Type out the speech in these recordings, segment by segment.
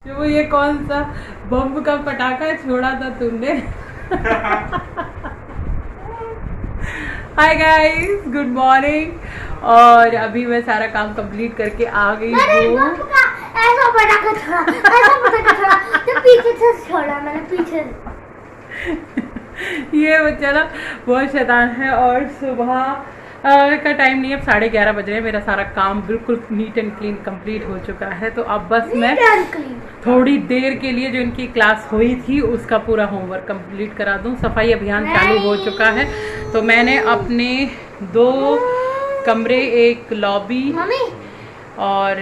जो ये कौन सा बम का पटाखा छोड़ा था तुमने? Hi guys, good morning. और अभी मैं सारा काम कंप्लीट करके आ गई हूँ। ऐसा पटाखा छोड़ा, ऐसा पटाखा छोड़ा, तो पीछे से छोड़ा मैंने, पीछे ये बच्चा ना बहुत शैतान है। और सुबह का टाइम नहीं है, अब 11:30 बज रहे हैं। मेरा सारा काम बिल्कुल नीट एंड क्लीन कंप्लीट हो चुका है। तो अब बस मैं थोड़ी देर के लिए जो इनकी क्लास हुई थी उसका पूरा होमवर्क कंप्लीट करा दूं। सफाई अभियान चालू हो चुका है। तो मैंने अपने 2 कमरे, एक लॉबी और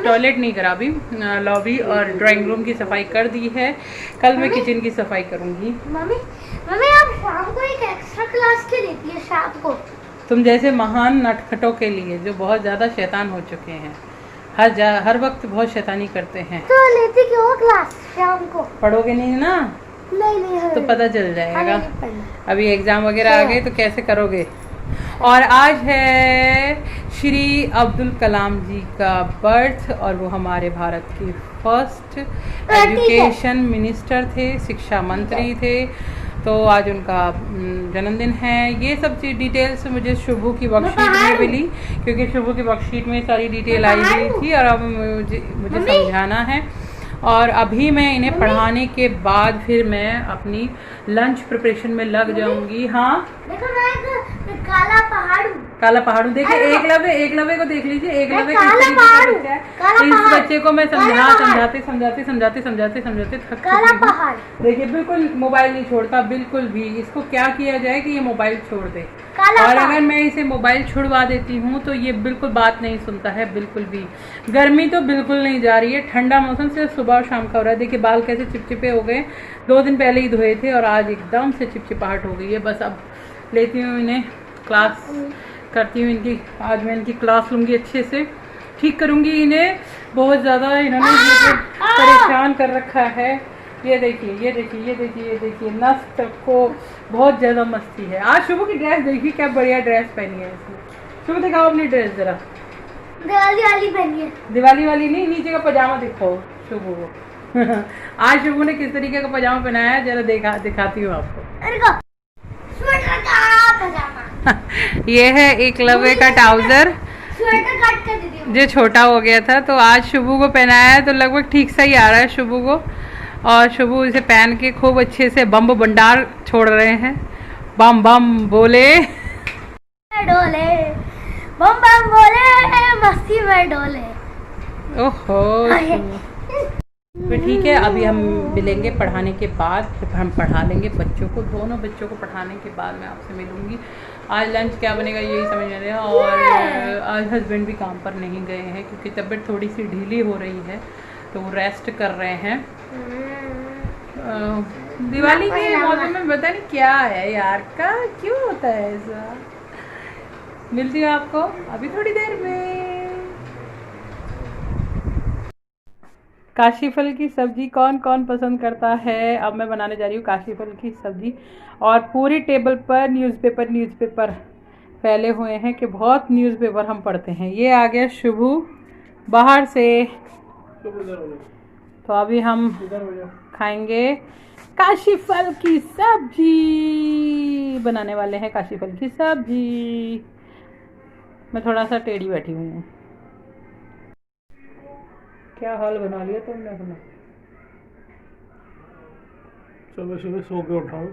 टॉयलेट नहीं करा अभी, लॉबी और ड्राइंग रूम की सफाई कर दी है। कल मैं किचन की सफाई करूंगी। मम्मी आप शाम को एक एक्स्ट्रा क्लास क्यों लेती है? शाम को तुम जैसे महान नटखटों के लिए जो बहुत ज़्यादा शैतान हो चुके हैं, हर वक्त बहुत शैतानी करते हैं। तो लेती क्यों क्लास शाम को? पढ़ोगे नहीं ना? नहीं तो पता चल जाएगा। अभी एग्ज़ाम वगैरह आ गए तो कैसे करोगे। और आज है श्री अब्दुल कलाम जी का बर्थ, और वो हमारे भारत के फर्स्ट एजुकेशन मिनिस्टर थे, शिक्षा मंत्री थे। तो आज उनका जन्मदिन है। ये सब चीज़ डिटेल्स मुझे शुभू की वर्कशीट में मिली, क्योंकि शुभू की वर्कशीट में सारी डिटेल आई हुई थी और अब मुझे समझाना है। और अभी मैं इन्हें पढ़ाने के बाद फिर मैं अपनी लंच प्रिपरेशन में लग जाऊंगी। हाँ, देखो मैं काला पहाड़ हूँ। देखिए एकलव्य को देख लीजिए। एकलव्य किस तरीके का बच्चा है। इस बच्चे को मैं समझाते थक चुकी हूँ। देखिए बिल्कुल मोबाइल नहीं छोड़ता, बिल्कुल भी। इसको क्या किया जाए कि ये मोबाइल छोड़ दे। और अगर मैं इसे मोबाइल छुड़वा देती हूँ तो ये बिल्कुल बात नहीं सुनता है, बिल्कुल भी। गर्मी तो बिल्कुल नहीं जा रही है, ठंडा मौसम सिर्फ सुबह और शाम का हो रहा है। देखिए बाल कैसे चिपचिपे हो गए, 2 दिन पहले ही धोए थे और आज एकदम से चिपचिपाहट हो गई है। बस अब लेती हूँ इन्हें, क्लास करती हूँ इनकी। आज मैं इनकी क्लास लूँगी, अच्छे से ठीक करूँगी इन्हें। बहुत ज़्यादा इन्होंने मुझे परेशान कर रखा है। ये देखिए नस तक को बहुत ज़्यादा मस्ती है। आज शुभू की ड्रेस देखिए, क्या बढ़िया ड्रेस पहनी है इसने। शुभू दिखाओ अपनी ड्रेस जरा। दिवाली वाली पहनी है। दिवाली वाली नहीं, नीचे का पजामा दिखाओ शुभू को। आज शुभू ने किस तरीके का पजामा पहनाया है जरा दिखाती हूँ आपको। स्वेटर का पजामा। ये है एकलव्य का ट्राउजर, स्वेटर काट कर दे दियो। जो छोटा हो गया था। तो आज शुभू को पहनाया है तो लगभग ठीक सा ही आ रहा है शुभू को। और शुभू इसे पहन के खूब अच्छे से बम भंडार छोड़ रहे हैं। बम बम बोले, डोले, बम बम बोले, मस्ती में डोले। ओहो। तो ठीक है, अभी हम मिलेंगे पढ़ाने के बाद। फिर हम पढ़ा लेंगे बच्चों को, दोनों बच्चों को पढ़ाने के बाद मैं आपसे मिलूंगी। आज लंच क्या बनेगा यही समझ नहीं रहा। और आज हस्बैंड भी काम पर नहीं गए हैं क्योंकि तबीयत थोड़ी सी ढीली हो रही है, तो वो रेस्ट कर रहे हैं। दिवाली के मौसम में पता नहीं क्या है यार, का क्यों होता है ऐसा। मिलती हूँ आपको अभी थोड़ी देर में। काशी फल की सब्जी कौन कौन पसंद करता है। अब मैं बनाने जा रही हूँ काशी फल की सब्जी। और पूरी टेबल पर न्यूज़पेपर फैले हुए हैं कि बहुत न्यूज़पेपर हम पढ़ते हैं। ये आ गया शुभू बाहर से। तो अभी हम खाएंगे काशी फल की सब्जी। बनाने वाले हैं काशी फल की सब्जी। मैं थोड़ा सा टेढ़ी बैठी हुई हूँ। क्या हाल बना लिया तुमने अपना। सुबह सुबह सो के उठाओ।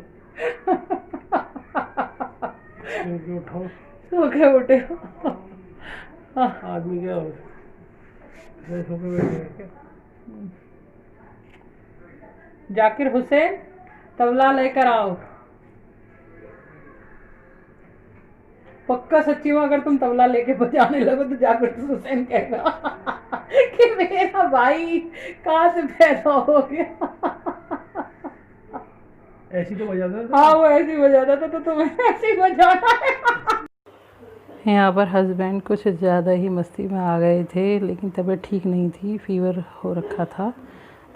सो के उठे आदमी क्या हो सो के बैठे। जाकिर हुसैन तबला लेकर आओ। पक्का सच्ची में अगर तुम तबला लेके बजाने लगो तो जाकिर हुसैन कहेगा कि मेरा भाई कहाँ से पैदा हो गया। ऐसी तो बजाता था। हाँ वो ऐसे ही बजाता था, तो तुम्हें ऐसे ही बजाना है। यहाँ पर हस्बैंड कुछ ज़्यादा ही मस्ती में आ गए थे, लेकिन तबीयत ठीक नहीं थी, फीवर हो रखा था।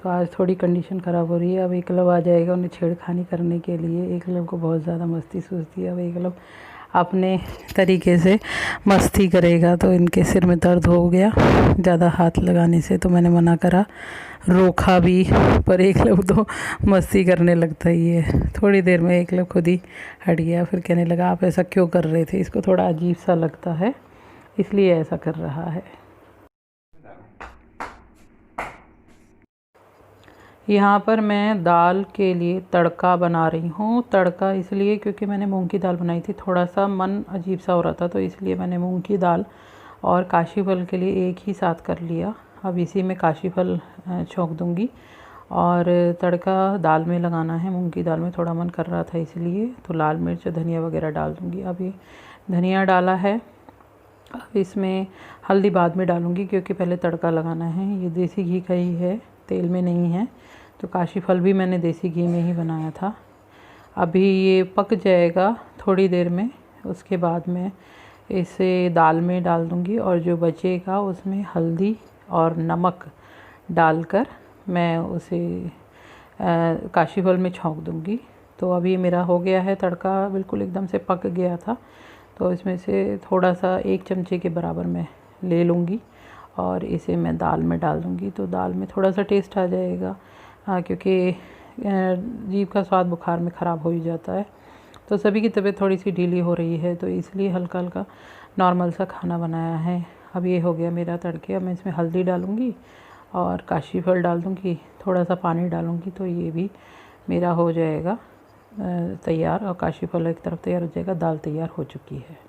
तो आज थोड़ी कंडीशन ख़राब हो रही है। अब एकलव आ जाएगा उन्हें छेड़खानी करने के लिए। एकलव को बहुत ज़्यादा मस्ती सूझती है। अब एकलव अपने तरीके से मस्ती करेगा। तो इनके सिर में दर्द हो गया ज़्यादा हाथ लगाने से, तो मैंने मना करा, रोका भी, पर एक लब तो मस्ती करने लगता ही है। थोड़ी देर में एक लब खुद ही हट गया, फिर कहने लगा आप ऐसा क्यों कर रहे थे, इसको थोड़ा अजीब सा लगता है इसलिए ऐसा कर रहा है। यहाँ पर मैं दाल के लिए तड़का बना रही हूँ। तड़का इसलिए क्योंकि मैंने मूंग की दाल बनाई थी, थोड़ा सा मन अजीब सा हो रहा था, तो इसलिए मैंने मूंग की दाल और काशी फल के लिए एक ही साथ कर लिया। अब इसी में काशी फल छोंक दूँगी और तड़का दाल में लगाना है। मूंग की दाल में थोड़ा मन कर रहा था इसलिए, तो लाल मिर्च धनिया वगैरह डाल दूँगी। अब ये धनिया डाला है, अब इसमें हल्दी बाद में डालूँगी क्योंकि पहले तड़का लगाना है। ये देसी घी का ही है, तेल में नहीं है। तो काशी फल भी मैंने देसी घी में ही बनाया था। अभी ये पक जाएगा थोड़ी देर में, उसके बाद मैं इसे दाल में डाल दूँगी और जो बचेगा उसमें हल्दी और नमक डालकर मैं उसे काशी फल में छौंक दूँगी। तो अभी मेरा हो गया है तड़का, बिल्कुल एकदम से पक गया था। तो इसमें से थोड़ा सा 1 चमचे के बराबर मैं ले लूँगी और इसे मैं दाल में डाल दूँगी। तो दाल में थोड़ा सा टेस्ट आ जाएगा, क्योंकि जीभ का स्वाद बुखार में ख़राब हो ही जाता है। तो सभी की तबीयत थोड़ी सी ढीली हो रही है, तो इसलिए हल्का हल्का नॉर्मल सा खाना बनाया है। अब ये हो गया मेरा तड़के। अब मैं इसमें हल्दी डालूँगी और काशी फल डाल दूँगी, थोड़ा सा पानी डालूँगी, तो ये भी मेरा हो जाएगा तैयार। और काशी फल एक तरफ तैयार हो जाएगा, दाल तैयार हो चुकी है।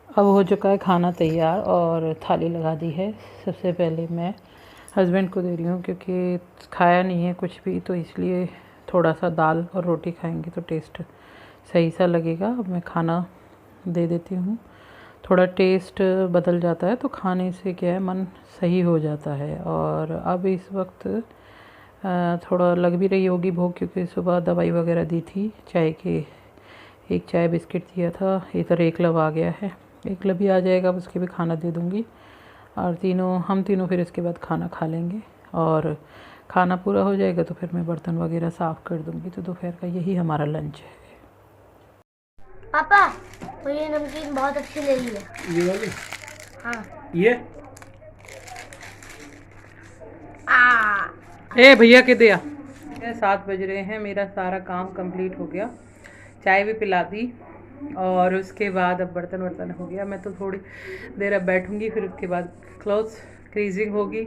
अब हो चुका है खाना तैयार और थाली लगा दी है। सबसे पहले मैं हस्बैंड को दे रही हूँ क्योंकि खाया नहीं है कुछ भी, तो इसलिए थोड़ा सा दाल और रोटी खाएंगे तो टेस्ट सही सा लगेगा। अब मैं खाना दे देती हूँ, थोड़ा टेस्ट बदल जाता है तो खाने से क्या है मन सही हो जाता है। और अब इस वक्त थोड़ा लग भी रही होगी भूख, क्योंकि सुबह दवाई वगैरह दी थी, चाय के एक चाय बिस्किट दिया था। इधर एक लब आ गया है, एक लब भी आ जाएगा, उसके भी खाना दे दूँगी और हम तीनों फिर इसके बाद खाना खा लेंगे। और खाना पूरा हो जाएगा तो फिर मैं बर्तन वगैरह साफ़ कर दूँगी। तो दोपहर का यही हमारा लंच है। पापा मुझे नमकीन बहुत अच्छी लगी है। ये वाली? हाँ। ये ए भैया के दिया। 7 बज रहे हैं, मेरा सारा काम कंप्लीट हो गया, चाय भी पिला दी और उसके बाद अब बर्तन वर्तन हो गया। मैं तो थोड़ी देर अब बैठूंगी, फिर उसके बाद क्लोथ्स क्रीजिंग होगी।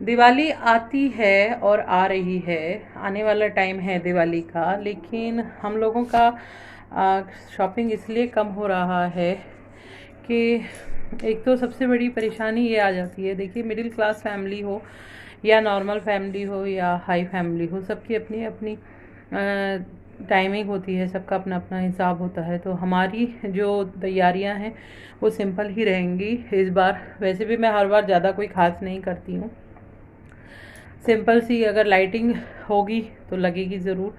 दिवाली आती है और आ रही है, आने वाला टाइम है दिवाली का, लेकिन हम लोगों का शॉपिंग इसलिए कम हो रहा है कि एक तो सबसे बड़ी परेशानी ये आ जाती है। देखिए, मिडिल क्लास फैमिली हो या नॉर्मल फैमिली हो या हाई फैमिली हो, सबकी अपनी अपनी टाइमिंग होती है, सबका अपना अपना हिसाब होता है। तो हमारी जो तैयारियां हैं वो सिंपल ही रहेंगी इस बार। वैसे भी मैं हर बार ज़्यादा कोई ख़ास नहीं करती हूँ, सिंपल सी अगर लाइटिंग होगी तो लगेगी ज़रूर,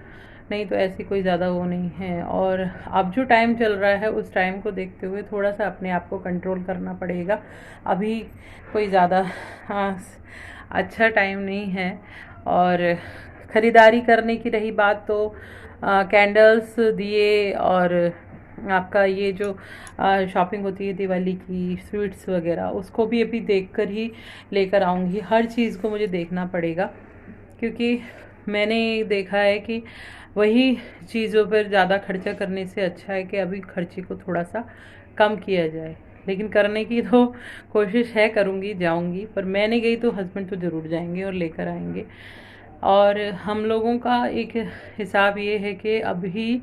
नहीं तो ऐसी कोई ज़्यादा वो नहीं है। और अब जो टाइम चल रहा है उस टाइम को देखते हुए थोड़ा सा अपने आप को कंट्रोल करना पड़ेगा। अभी कोई ज़्यादा अच्छा टाइम नहीं है। और ख़रीदारी करने की रही बात, तो कैंडल्स, दिए और आपका ये जो शॉपिंग होती है दिवाली की, स्वीट्स वगैरह, उसको भी अभी देखकर ही लेकर आऊँगी। हर चीज़ को मुझे देखना पड़ेगा, क्योंकि मैंने देखा है कि वही चीज़ों पर ज़्यादा खर्चा करने से अच्छा है कि अभी खर्चे को थोड़ा सा कम किया जाए। लेकिन करने की तो कोशिश है, करूँगी, जाऊँगी, पर मैं नहीं गई तो हस्बैंड तो ज़रूर जाएंगे और लेकर आएंगे। और हम लोगों का एक हिसाब ये है कि अभी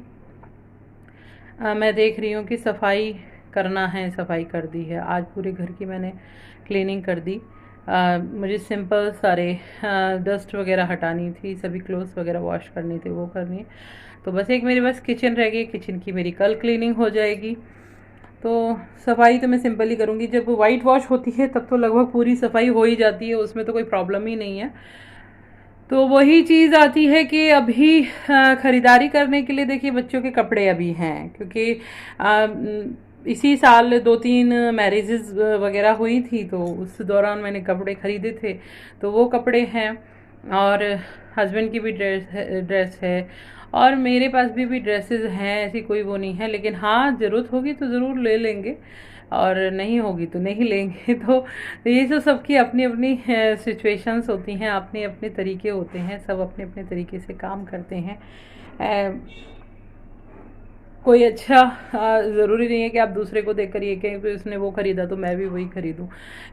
मैं देख रही हूँ कि सफाई करना है, सफाई कर दी है। आज पूरे घर की मैंने क्लीनिंग कर दी। मुझे सिंपल सारे डस्ट वगैरह हटानी थी, सभी क्लोथ्स वगैरह वॉश करनी थी, वो करनी है। तो बस एक मेरे पास किचन रह गई, किचन की मेरी कल क्लीनिंग हो जाएगी। तो सफाई तो मैं सिंपल ही करूँगी। जब वाइट वॉश होती है तब तो लगभग पूरी सफाई हो ही जाती है, उसमें तो कोई प्रॉब्लम ही नहीं है। तो वही चीज़ आती है कि अभी ख़रीदारी करने के लिए देखिए बच्चों के कपड़े अभी हैं, क्योंकि इसी साल 2-3 मैरिजेस वगैरह हुई थी, तो उस दौरान मैंने कपड़े ख़रीदे थे, तो वो कपड़े हैं। और हस्बैंड की भी ड्रेस है, और मेरे पास भी ड्रेसेस हैं, ऐसी कोई वो नहीं है। लेकिन हाँ, ज़रूरत होगी तो ज़रूर ले लेंगे, और नहीं होगी तो नहीं लेंगे। तो ये जो सबकी अपनी अपनी सिचुएशंस होती हैं, अपने अपने तरीके होते हैं, सब अपने अपने तरीके से काम करते हैं। कोई अच्छा ज़रूरी नहीं है कि आप दूसरे को देख कर ये कहें कि उसने वो ख़रीदा तो मैं भी वही ख़रीदूँ,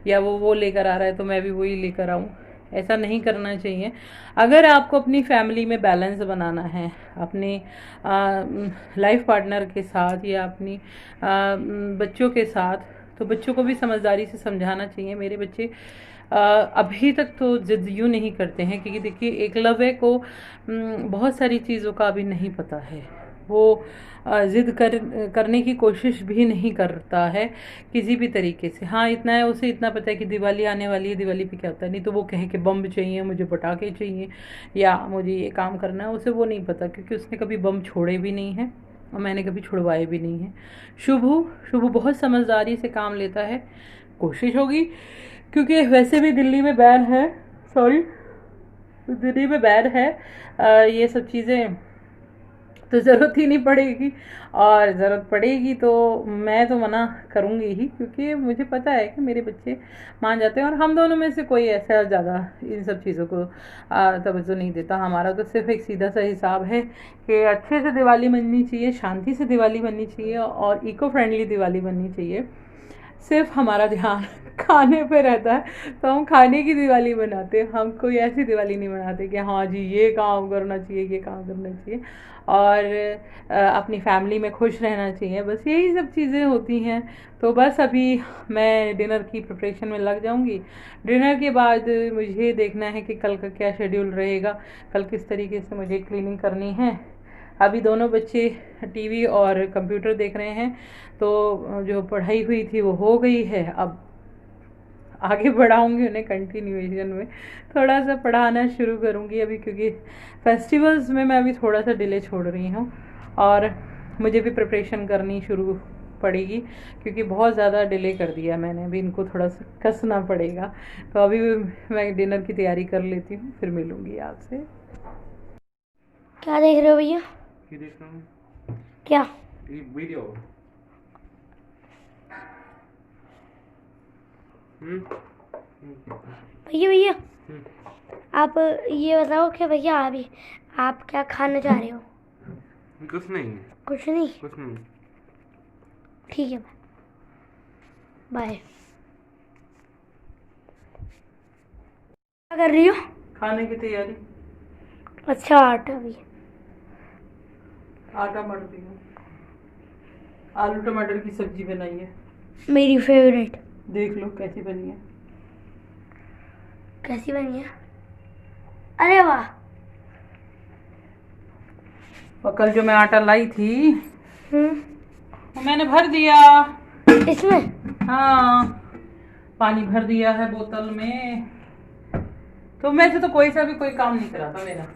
या वो लेकर आ रहा है तो मैं भी वही लेकर आऊँ। ऐसा नहीं करना चाहिए। अगर आपको अपनी फैमिली में बैलेंस बनाना है, अपने लाइफ पार्टनर के साथ या अपनी बच्चों के साथ, तो बच्चों को भी समझदारी से समझाना चाहिए। मेरे बच्चे अभी तक तो ज़िद यूँ नहीं करते हैं, क्योंकि देखिए एकलव्य को बहुत सारी चीज़ों का अभी नहीं पता है। वो ज़िद करने की कोशिश भी नहीं करता है किसी भी तरीके से। हाँ, इतना है, उसे इतना पता है कि दिवाली आने वाली है, दिवाली पे क्या होता है। नहीं तो वो कहे कि बम चाहिए, मुझे पटाखे चाहिए, या मुझे ये काम करना है, उसे वो नहीं पता, क्योंकि उसने कभी बम छोड़े भी नहीं हैं और मैंने कभी छुड़वाए भी नहीं हैं। शुभू बहुत समझदारी से काम लेता है, कोशिश होगी, क्योंकि वैसे भी दिल्ली में बैन है, दिल्ली में बैन है ये सब चीज़ें, तो ज़रूरत ही नहीं पड़ेगी। और ज़रूरत पड़ेगी तो मैं तो मना करूँगी ही, क्योंकि मुझे पता है कि मेरे बच्चे मान जाते हैं, और हम दोनों में से कोई ऐसा ज़्यादा इन सब चीज़ों को तवज्जो नहीं देता। हमारा तो सिर्फ एक सीधा सा हिसाब है कि अच्छे से दिवाली मननी चाहिए, शांति से दिवाली मननी चाहिए, और इको फ्रेंडली दिवाली बननी चाहिए। सिर्फ हमारा ध्यान खाने पे रहता है, तो हम खाने की दिवाली मनाते हैं। हम कोई ऐसी दिवाली नहीं मनाते कि हाँ जी ये काम करना चाहिए, ये काम करना चाहिए, और अपनी फैमिली में खुश रहना चाहिए। बस यही सब चीज़ें होती हैं। तो बस अभी मैं डिनर की प्रिपरेशन में लग जाऊंगी। डिनर के बाद मुझे देखना है कि कल का क्या शेड्यूल रहेगा, कल किस तरीके से मुझे क्लीनिंग करनी है। अभी दोनों बच्चे टीवी और कंप्यूटर देख रहे हैं, तो जो पढ़ाई हुई थी वो हो गई है। अब आगे बढ़ाऊंगी उन्हें, कंटिन्यूएशन में थोड़ा सा पढ़ाना शुरू करूंगी अभी, क्योंकि फेस्टिवल्स में मैं अभी थोड़ा सा डिले छोड़ रही हूँ, और मुझे भी प्रिपरेशन करनी शुरू पड़ेगी, क्योंकि बहुत ज़्यादा डिले कर दिया मैंने। अभी इनको थोड़ा सा कसना पड़ेगा। तो अभी मैं डिनर की तैयारी कर लेती हूँ, फिर मिलूँगी आपसे। क्या देख रहे हो भैया? क्या वीडियो? भैया आप ये बताओ कि भैया अभी आप क्या खाने जा रहे हो? कुछ नहीं। कुछ नहीं? कुछ नहीं। ठीक है, बाय। क्या कर रही हो? खाने की तैयारी। अच्छा, आटा भी? आटा मर रही हूँ, आलू टमाटर की सब्जी बनाई है, मेरी फेवरेट। देख लो कैसी बनी है। कैसी बनी है? अरे वाह। और कल जो मैं आटा लाई थी वो मैंने भर दिया इसमें। हाँ, पानी भर दिया है बोतल में। तो मैं से तो कोई सा भी कोई काम नहीं कराता मेरा।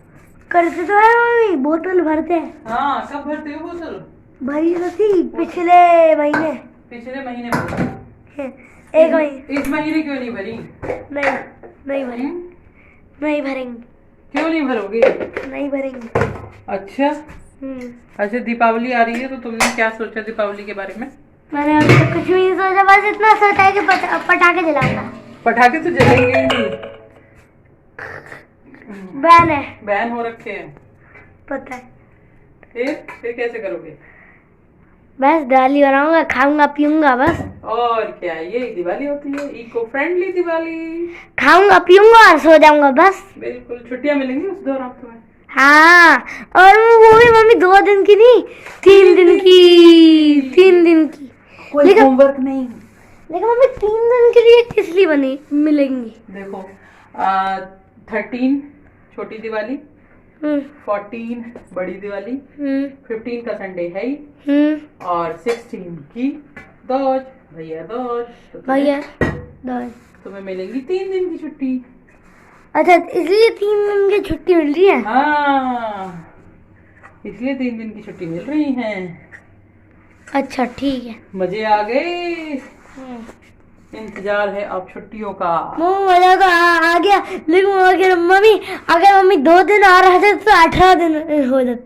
करते तो है मम्मी, बोतल भरते हैं। हाँ, कब भरते हो बोतल? भरी तो थी पिछले महीने। पिछले महीने भरी। एक महीने। इस महीने क्यों नहीं भरी? नहीं भरेंगे। नहीं भरेंगे। क्यों नहीं भरोगे? नहीं भरेंगे। अच्छा। अच्छा, दीपावली आ रही है, तो तुमने क्या सोचा दीपावली के बारे में? मैंने अभी तक कुछ भी नहीं सोचा, बस इतना सोचा है कि पटाखे जलाऊंगा। पटाखे तो जलेंगे ही। बैन है, बैन हो रखे हैं। पता है। फिर कैसे करोगे? बस दिवाली बनाऊंगा, खाऊंगा पीऊंगा बस। और क्या, ये दिवाली होती है, इको फ्रेंडली दिवाली। खाऊंगा पीऊंगा और सो जाऊंगा बस। बिल्कुल, छुट्टियां मिलेंगी उस दौरान तुम्हें। हाँ, और वो भी मम्मी 2 दिन की नहीं, 3 दिन की, 3 दिन की। कोई होमवर्क नहीं। लेकिन मम्मी 3 दिन के लिए किस लिए बनी मिलेंगी? देखो 13 छोटी दिवाली, 14 बड़ी दिवाली, 15 का संडे है ही, और 16 की दौज, भैया दौज। तो भैया दौज तुम्हें मिलेंगी 3 दिन की छुट्टी। अच्छा, इसलिए 3 दिन की छुट्टी मिल रही है। हाँ, इसलिए 3 दिन की छुट्टी मिल रही है। अच्छा ठीक है, मजे आ गए। इंतजार है अब छुट्टियों का। मजा तो आ गया। लेकिन अगर मम्मी 2 दिन आ रहे थे तो 18 दिन हो जाते।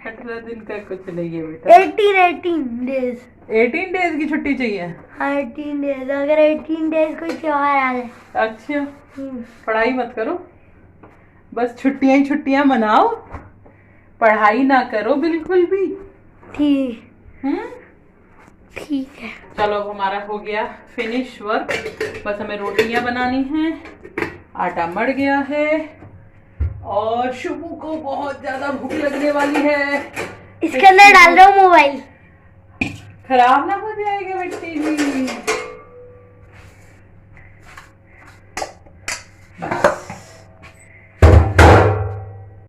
18 दिन का कुछ नहीं है बेटा। 18 डेज 18 डेज की छुट्टी चाहिए। 18 डेज, अगर 18 डेज कोई त्योहार आ जाए। अच्छा, पढ़ाई मत करो, बस छुट्टियां ही छुट्टियां मनाओ, पढ़ाई ना करो बिल्कुल भी। ठीक है। चलो, अब हमारा हो गया फिनिश वर्क। बस हमें रोटियां बनानी हैं, आटा मड़ गया है, और शुभू को बहुत ज्यादा भूख लगने वाली है। इसके अंदर डाल दो मोबाइल, खराब ना हो जाएगा बेटी जी।